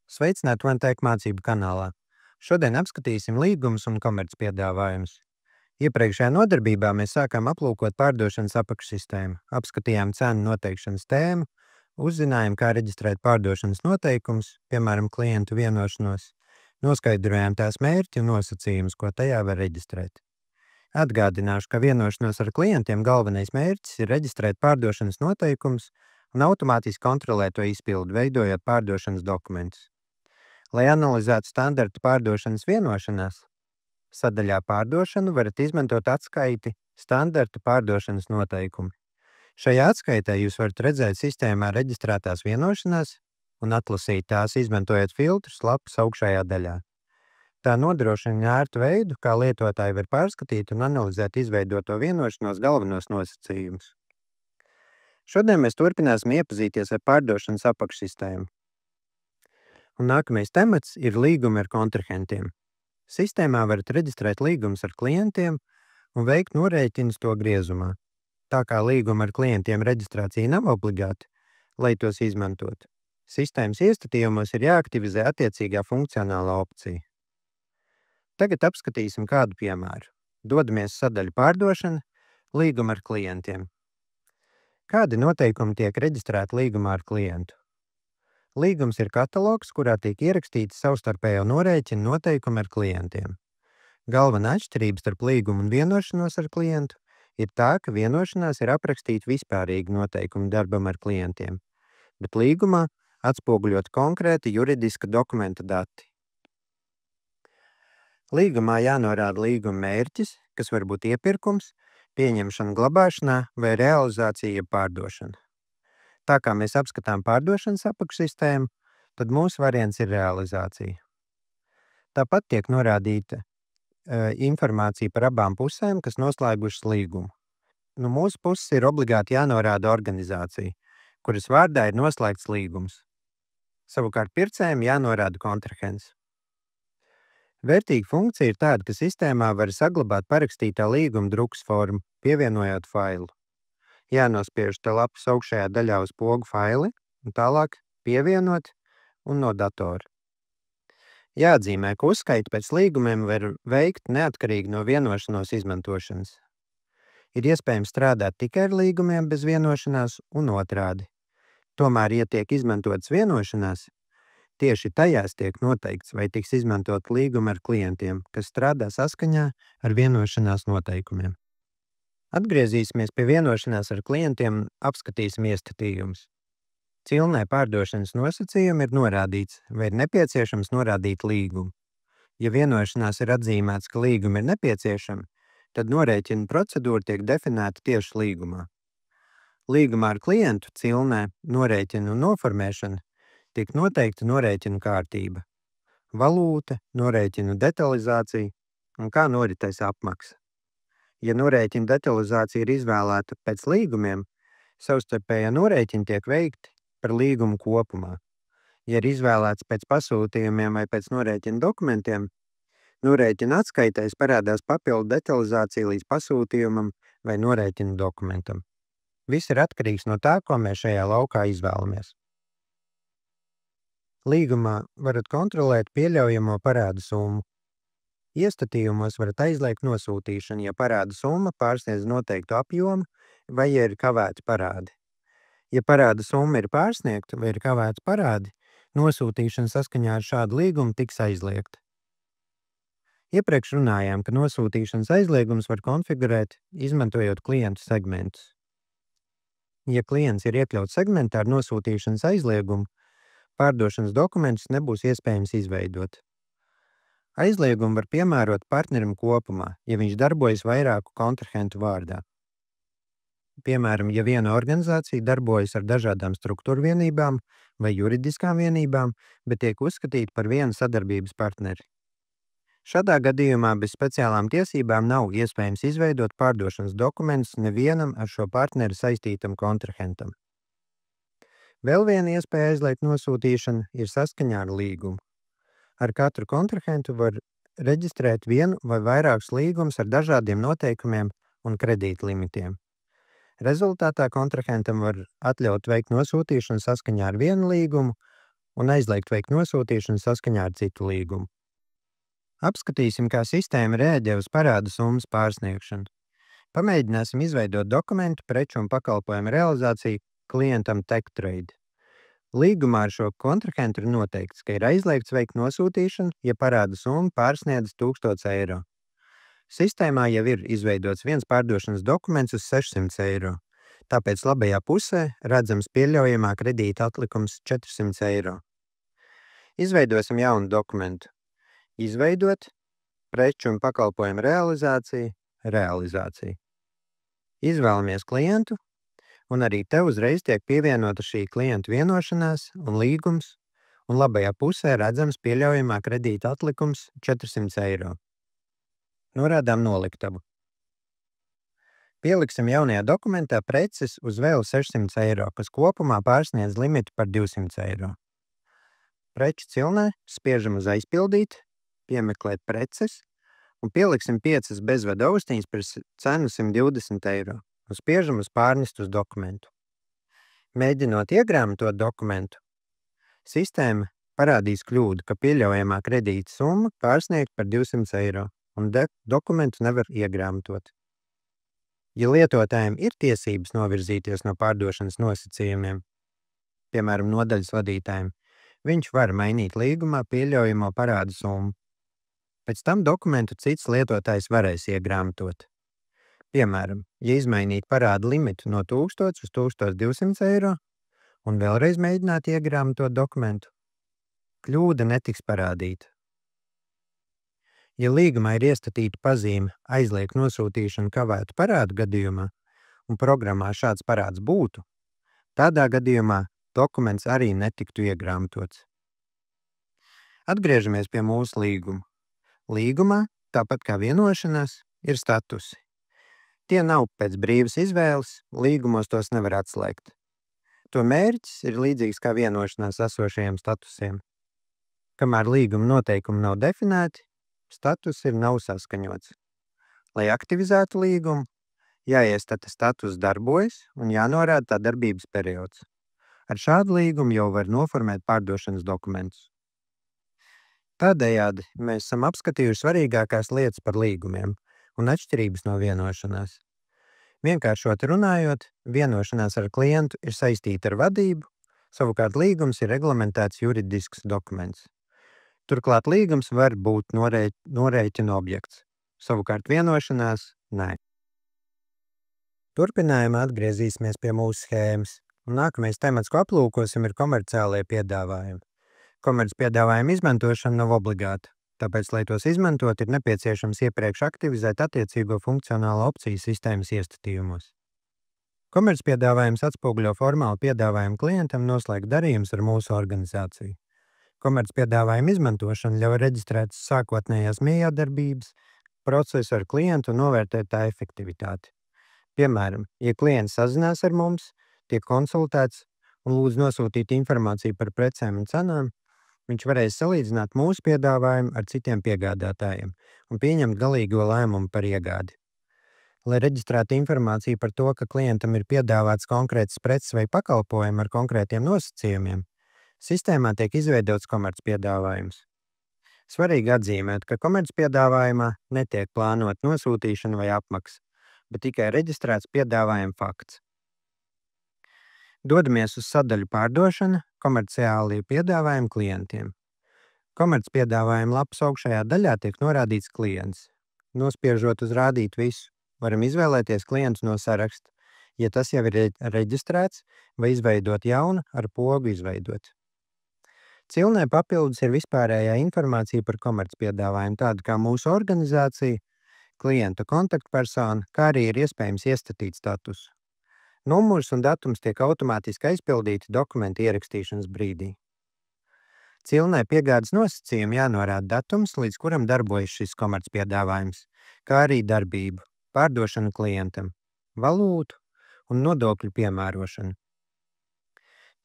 Sveicināti OneTech mācību kanālā. Šodien apskatīsim līgumus un komercpiedāvājumus. Iepriekšējā nodarbībā mēs sākām aplūkot pārdošanas apakšsistēmu, apskatījām cenu noteikšanas tēmu, uzzinājām, kā reģistrēt pārdošanas noteikumus, piemēram, klientu vienošanos, noskaidrojām tās mērķi un nosacījumus, ko tajā var reģistrēt. Atgādināšu, ka vienošanos ar klientiem galvenais mērķis ir reģistrēt pārdošanas noteikumus un automātiski kontrolēt to izpildi, veidojot pārdošanas dokumentus. Lai analizētu standarta pārdošanas vienošanās, sadaļā pārdošanu varat izmantot atskaiti standarta pārdošanas noteikumi. Šajā atskaitē jūs varat redzēt sistēmā reģistrētās vienošanās un atlasīt tās, izmantojot filtrus lapas augšējā daļā. Tā nodrošina ērtu veidu, kā lietotāji var pārskatīt un analizēt izveidoto vienošanos galvenos nosacījumus. Šodien mēs turpināsim iepazīties ar pārdošanas apakšsistēmu. Un nākamais temats ir līgumi ar kontrahentiem. Sistēmā varat reģistrēt līgumus ar klientiem un veikt norēķinus to griezumā. Tā kā līguma ar klientiem reģistrācija nav obligāta, lai tos izmantot, sistēmas iestatījumos ir jāaktivizē attiecīgā funkcionālā opcija. Tagad apskatīsim kādu piemēru. Dodamies sadaļu pārdošana, līguma ar klientiem. Kādi noteikumi tiek reģistrēti līgumā ar klientu? Līgums ir katalogs, kurā tiek ierakstīti savstarpējo norēķinu noteikumi ar klientiem. Galvenā atšķirība starp līgumu un vienošanos ar klientu ir tā, ka vienošanās ir aprakstīti vispārīgi noteikumi darbam ar klientiem, bet līgumā atspoguļot konkrēti juridiska dokumenta dati. Līgumā jānorāda līguma mērķis, kas var būt iepirkums, pieņemšana glabāšanā vai realizācija pārdošana. Tā kā mēs apskatām pārdošanas apakšsistēmu, tad mūsu variants ir realizācija. Tāpat tiek norādīta informācija par abām pusēm, kas noslēgušas līgumu. No mūsu puses ir obligāti jānorāda organizācija, kuras vārdā ir noslēgts līgums. Savukārt pircējiem jānorāda kontrahents. Vērtīga funkcija ir tāda, ka sistēmā var saglabāt parakstītā līguma drukas formu, pievienojot failu. Jānospiež te lapas augšējā daļā uz pogu faili un tālāk pievienot un no datora. Jāatzīmē, ka uzskaiti pēc līgumiem var veikt neatkarīgi no vienošanos izmantošanas. Ir iespējams strādāt tikai ar līgumiem bez vienošanās un otrādi. Tomēr, ja tiek izmantotas vienošanās, tieši tajās tiek noteikts, vai tiks izmantot līgumi ar klientiem, kas strādā saskaņā ar vienošanās noteikumiem. Atgriezīsimies pie vienošanās ar klientiem, apskatīsim iestatījumus. Cilnē pārdošanas nosacījumi ir norādīts, vai ir nepieciešams norādīt līgumu. Ja vienošanās ir atzīmēts, ka līgumi ir nepieciešami, tad norēķina procedūra tiek definēta tieši līgumā. Līgumā ar klientu cilnē norēķina un noformēšana tiek noteikta norēķinu kārtība, valūta, norēķinu detalizācija un kā noritēs apmaksa. Ja norēķina detalizācija ir izvēlēta pēc līgumiem, savstarpējā norēķina tiek veikti par līgumu kopumā. Ja ir izvēlēts pēc pasūtījumiem vai pēc norēķina dokumentiem, norēķina atskaitēs parādās papildu detalizācija līdz pasūtījumam vai norēķina dokumentam. Viss ir atkarīgs no tā, ko mēs šajā laukā izvēlamies. Līgumā varat kontrolēt pieļaujamo parādu summu. Iestatījumos varat aizliegt nosūtīšanu, ja parāda summa pārsniedz noteiktu apjomu vai ja ir kavēti parādi. Ja parāda summa ir pārsniegta vai ir kavēti parādi, nosūtīšana saskaņā ar šādu līgumu tiks aizliegta. Iepriekš runājām, ka nosūtīšanas aizliegums var konfigurēt, izmantojot klientu segmentus. Ja klients ir iekļauts segmentā ar nosūtīšanas aizliegumu, pārdošanas dokumentus nebūs iespējams izveidot. Aizliegumu var piemērot partnerim kopumā, ja viņš darbojas vairāku kontrahentu vārdā. Piemēram, ja viena organizācija darbojas ar dažādām struktūru vienībām vai juridiskām vienībām, bet tiek uzskatīta par vienu sadarbības partneri. Šādā gadījumā bez speciālām tiesībām nav iespējams izveidot pārdošanas dokumentus nevienam ar šo partneri saistītam kontrahentam. Vēl viena iespēja aizliegt nosūtīšanu ir saskaņā ar līgumu. Ar katru kontrahentu var reģistrēt vienu vai vairākus līgumus ar dažādiem noteikumiem un kredītlimitiem. Rezultātā kontrahentam var atļaut veikt nosūtīšanu saskaņā ar vienu līgumu un aizliegt veikt nosūtīšanu saskaņā ar citu līgumu. Apskatīsim, kā sistēma rēģē uz parādu summas pārsniegšanu. Pamēģināsim izveidot dokumentu preču un pakalpojumu realizāciju klientam TechTrade. Līgumā ar šo kontrahentu ir noteikts, ka ir aizliegts veikt nosūtīšanu, ja parāda summa pārsniedz 1000 eiro. Sistēmā jau ir izveidots viens pārdošanas dokuments uz 600 eiro, tāpēc labajā pusē redzams pieļaujamā kredīta atlikums 400 eiro. Izveidosim jaunu dokumentu. Izveidot, preču un pakalpojumu realizācija. Izvēlamies klientu, un arī te uzreiz tiek pievienota šī klientu vienošanās un līgums, un labajā pusē redzams pieļaujamā kredīta atlikums 400 eiro. Norādām noliktavu. Pieliksim jaunajā dokumentā preces uz vēl 600 eiro, kas kopumā pārsniedz limitu par 200 eiro. Preču cilnē spiežam uz aizpildīt, piemeklēt preces un pieliksim 5 bezvada austiņas par cenu 120 eiro un spiežam uz pārnest uz dokumentu. Mēģinot iegrāmatot dokumentu, sistēma parādīs kļūdu, ka pieļaujamā kredīta summa pārsniegt par 200 eiro un dokumentu nevar iegrāmatot. Ja lietotājiem ir tiesības novirzīties no pārdošanas nosacījumiem, piemēram, nodaļas vadītājiem, viņš var mainīt līgumā pieļaujamo parādu summu. Pēc tam dokumentu cits lietotājs varēs iegrāmatot. Piemēram, ja izmainīt parādu limitu no 1000 uz 1200 eiro un vēlreiz mēģināt iegrāmatot dokumentu, kļūda netiks parādīta. Ja līgumā ir iestatīta pazīme aizliegt nosūtīšanu kavētu parādu gadījumā un programmā šāds parāds būtu, tādā gadījumā dokuments arī netiktu iegrāmatots. Atgriežamies pie mūsu līguma. Līgumā, tāpat kā vienošanās, ir statusi. Tie nav pēc brīvas izvēles, līgumos tos nevar atslēgt. To mērķis ir līdzīgs kā vienošanās esošajiem statusiem. Kamēr līguma noteikumi nav definēti, status nav saskaņots. Lai aktivizētu līgumu, jāiestata status darbojas un jānorāda tā darbības periods. Ar šādu līgumu jau var noformēt pārdošanas dokumentus. Tādējādi mēs esam apskatījuši svarīgākās lietas par līgumiem un atšķirības no vienošanās. Vienkāršot runājot, vienošanās ar klientu ir saistīta ar vadību, savukārt līgums ir reglamentēts juridisks dokuments. Turklāt līgums var būt norēķina objekts, savukārt vienošanās nē. Turpinājumā atgriezīsimies pie mūsu schēmas, un nākamais temats, ko aplūkosim, ir komerciālie piedāvājumi. Komercpiedāvājuma izmantošana nav obligāta, tāpēc, lai tos izmantot, ir nepieciešams iepriekš aktivizēt attiecīgo funkcionālo opciju sistēmas iestatījumos. Komercpiedāvājums atspoguļo formālu piedāvājumu klientam noslēgt darījumus ar mūsu organizāciju. Komercpiedāvājuma izmantošana ļauj reģistrēt sākotnējās miedarbības procesu ar klientu un novērtēt tā efektivitāti. Piemēram, ja klients sazinās ar mums, tiek konsultēts un lūdz nosūtīt informāciju par precēm un cenām, viņš varēs salīdzināt mūsu piedāvājumu ar citiem piegādātājiem un pieņemt galīgo lēmumu par iegādi. Lai reģistrētu informāciju par to, ka klientam ir piedāvāts konkrēts preces vai pakalpojumi ar konkrētiem nosacījumiem, sistēmā tiek izveidots komercpiedāvājums. Svarīgi atzīmēt, ka komercpiedāvājumā netiek plānot nosūtīšana vai apmaksa, bet tikai reģistrēts piedāvājuma fakts. Dodamies uz sadaļu pārdošana komerciālie piedāvājumi klientiem. Komercpiedāvājuma lapas augšējā daļā tiek norādīts klients. Nospiežot uz rādīt visu, varam izvēlēties klientu no saraksta, ja tas jau ir reģistrēts, vai izveidot jaunu ar pogu izveidot. Cilnē papildus ir vispārējā informācija par komercpiedāvājumu, tāda kā mūsu organizācija, klienta kontaktpersona, kā arī ir iespējams iestatīt statusu. Numurs un datums tiek automātiski aizpildīti dokumenta ierakstīšanas brīdī. Cilnē piegādes nosacījumi jānorāda datums, līdz kuram darbojas šis komercpiedāvājums, kā arī darbību, pārdošanu klientam, valūtu un nodokļu piemērošanu.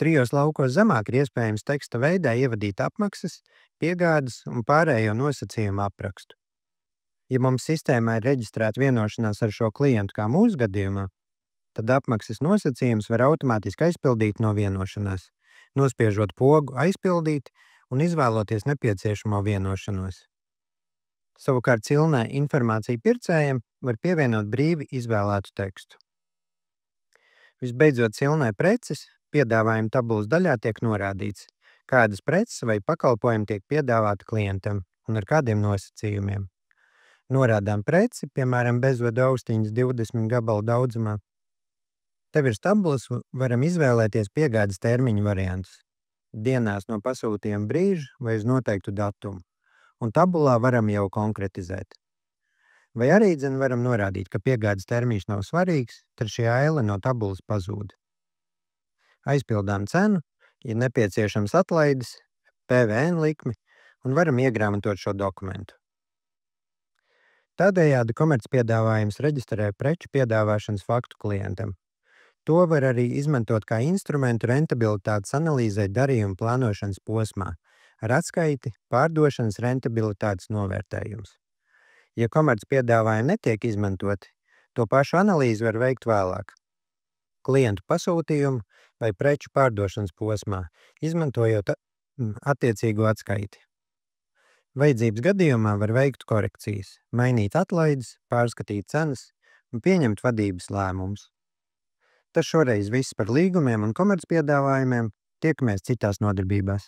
Trijos laukos zemāk ir iespējams teksta veidā ievadīt apmaksas, piegādes un pārējo nosacījumu aprakstu. Ja mums sistēmā ir reģistrēta vienošanās ar šo klientu kā mūsu gadījumā, tad apmaksas nosacījums var automātiski aizpildīt no vienošanās, nospiežot pogu aizpildīt un izvēloties nepieciešamo vienošanos. Savukārt cilnē informāciju pircējiem var pievienot brīvi izvēlētu tekstu. Visbeidzot, cilnē preces piedāvājuma tabulas daļā tiek norādīts, kādas preces vai pakalpojumi tiek piedāvāti klientam un ar kādiem nosacījumiem. Norādām preci, piemēram, bezvadu austiņas 20 gabalu daudzumā. Te virs tabulas varam izvēlēties piegādes termiņu variantus – dienās no pasūtījuma brīža vai uz noteiktu datumu, un tabulā varam jau konkretizēt. Vai arī varam norādīt, ka piegādes termiņš nav svarīgs, tad šī aile no tabulas pazūd. Aizpildām cenu, ja nepieciešams atlaides, PVN likmi un varam iegrāmatot šo dokumentu. Tādējādi komercpiedāvājums reģistrē preču piedāvāšanas faktu klientam. To var arī izmantot kā instrumentu rentabilitātes analīzē darījuma plānošanas posmā ar atskaiti pārdošanas rentabilitātes novērtējums. Ja komercpiedāvājumi netiek izmantoti, to pašu analīzi var veikt vēlāk. Klientu pasūtījumu vai preču pārdošanas posmā, izmantojot attiecīgo atskaiti. Vajadzības gadījumā var veikt korekcijas, mainīt atlaides, pārskatīt cenas un pieņemt vadības lēmumus. Tas šoreiz viss par līgumiem un komercpiedāvājumiem. Tiekamies citās nodarbībās.